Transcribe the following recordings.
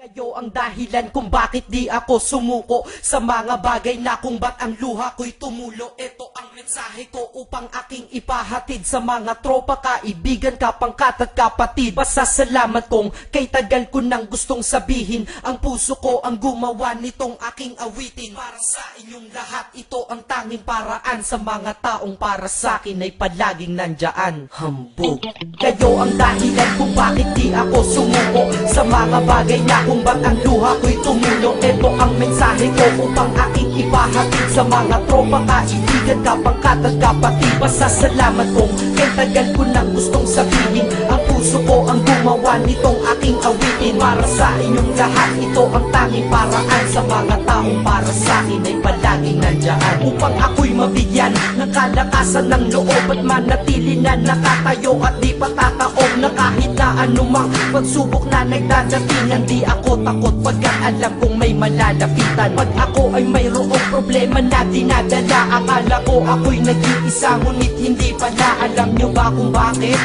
Kayo ang dahilan kung bakit di ako sumuko sa mga bagay na kung ba't ang luha ko'y tumulo. Ito ang mensahe ko upang aking ipahatid sa mga tropa, kaibigan, kapangkat at kapatid. Pasasalamat kong kay tagal ko nang gustong sabihin, ang puso ko ang gumawa nitong aking awitin. Para sa inyong lahat, ito ang tanging paraan sa mga taong para sa akin ay palaging nandyan. Hambog. Kayo ang dahilan kung bakit di ako sumuko sa mga bagay na kung ba't ang luha ko'y tumulo. Ito ang mensahe ko upang aking ipahatid sa mga tropa, kaibigan, kapangkat at kapatid. Pasasalamat kong kay tagal ko nang gustong sabihin, ang puso ko ang gumawa nitong aking awitin. Para sa inyong lahat, ito ang tanging paraan sa mga taong para sa akin ay palaging nandyan. Upang ako'y mabigyan ng kalakasan ng loob at manatili na nakatayo at di patataob na kahit na anumang pagsubok na nagdadatingan. Di ako takot pagkat alam kong may malalapitan. Pag ako ay mayroong problema na dinadala, akala ko ako'y nag-iisa, ngunit hindi pala. Alam nyo ba kung bakit?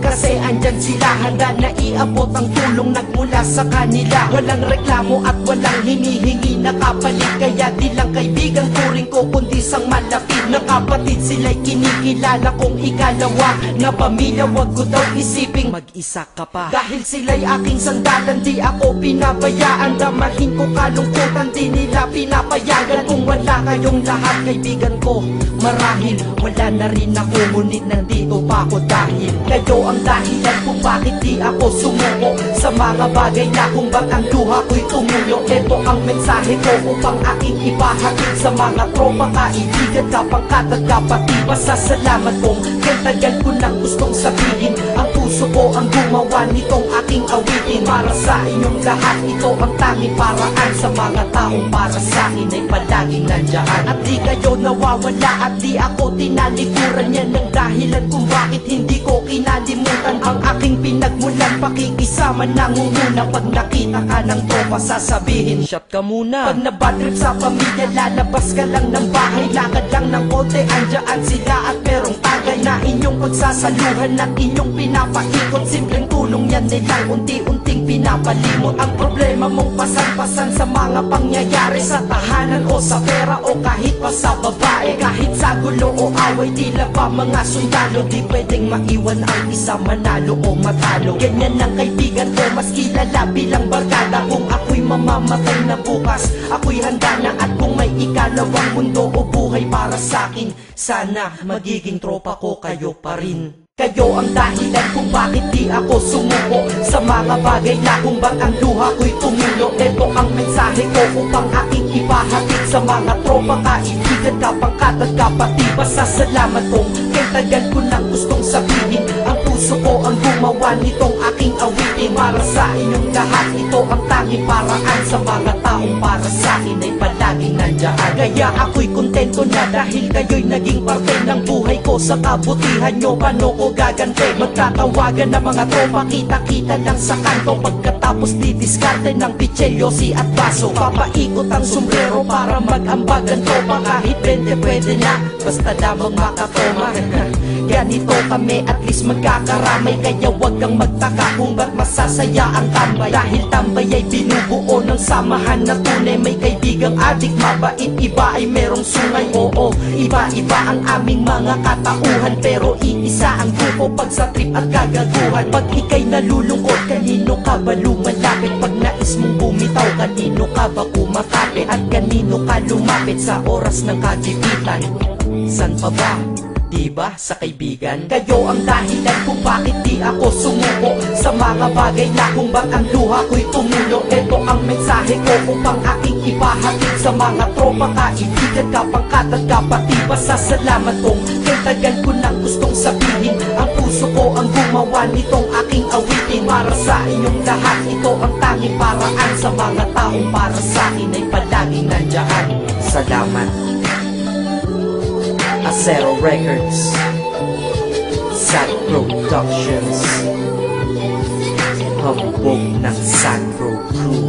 Kasi andyan sila, handa na iabot ang tulong nagmula sa kanila. Walang reklamo at walang hinihingi na kapalit, kaya di lang kaibigan turing ko kundi sang malapit na kapatid. Sila'y kinikilala kong ikalawa na pamilya, wag ko daw isiping mag-isa ka pa. Dahil sila'y aking sandalan, di ako pinabayaan. Damahin ko kalungkutan, di nila pinapayagan. Kung wala kayong lahat kaibigan ko, marahil wala na rin ako, ngunit nandito pa ako dahil kayo ang dahilan kung bakit di ako sumuko sa mga bagay na kung ba't ang luha ko'y tumulo. Ito ang mensahe ko upang aking ipahatid sa mga tropa, kaibigan, kapangkat at kapatid. Pasasalamat kong kay tagal ko nang gustong sabihin, ang puso ko ang gumawa nitong aking awitin. Para sa inyong lahat, ito ang tanging paraan sa mga taong para sa akin ay palaging nandyan. At di kayo nawawala at di ako tinalikuran, yan ang dahilan kung bakit hindi ko kinalimutan ang aking pinagmulan. Pakikisama nangunguna, pag nakita ka ng tropa sasabihin shot ka muna. Pag nabadrip sa pamilya, lalabas ka lang ng bahay, lakad lang ng konti, andyan sila at merong tagay na inyong pagsasaluhan at inyong pinapaikot. Simpleng tulong yan nilang unti-unting pinapalimot ang problema mong pasan-pasan sa mga pangyayari sa tahanan o sa pera o kahit pa sa babae. Kahit sa gulo o away, tila ba mga sundalo, di pwedeng maiwan ang isa, manalo o matalo. Ganyan ang kaibigan ko, mas kilala bilang barkada. Kung ako'y mamamatay na bukas, ako'y handa na. At kung may ikalawang mundo o buhay para sa akin, sana magiging tropa ko kayo pa rin. Kayo ang dahilan kung bakit di ako sumuko sa mga bagay na kung ba't ang luha ko'y tumulo. Ito ang mensahe ko upang aking ipahatid sa mga tropa, kaibigan, kapangkat at kapatid. Pasasalamat kong kay tagal ko nang gustong sabihin, ang puso ko ang gumawa nitong aking awitin. Para sa inyong lahat, ito ang tanging paraan sa mga taong para sa akin ay palaging nandyan. Kaya ako'y kontento na dahil kayo'y naging parte ng buhay ko. Sa kabutihan nyo, paano ko gagante? Magtatawagan ng mga tropa, kita-kita lang sa kanto. Pagkatapos didiskarte ng pitselyosi at baso, papaikot ang sombrero para mag-ambag ang tropa. Kahit 20 pwede na, basta lamang makatoma. Ganito kami, at least magkakaramay. Kaya wag kang magtaka kung ba't masasaya ang tambay. Dahil tambay ay binubuo ng samahan na tunay. May kaibigang adik, mabait, iba ay merong sungay. Oo, iba-iba ang aming mga katauhan, pero iisa ang grupo pag sa trip at kagaguhan. Pag ika'y nalulungkot, kanino ka ba lumalapit? Pag nais mong bumitaw, kanino ka ba kumakapit? At kanino ka lumapit sa oras ng kagipitan? San pa ba? Diba sa kaibigan? Kayo ang dahilan kung bakit di ako sumuko sa mga bagay na kung ba't ang luha ko'y tumulo. Ito ang mensahe ko upang aking ipahatid sa mga tropa, kaibigan, kapangkat at kapatid. Pasasalamat kong kay tagal ko nang gustong sabihin, ang puso ko ang gumawa nitong aking awitin. Para sa inyong lahat, ito ang tanging paraan sa mga taong para sa akin ay palaging nandyan. Salamat. Acero Records, Sad Productions, hambog ng Sacro Crew.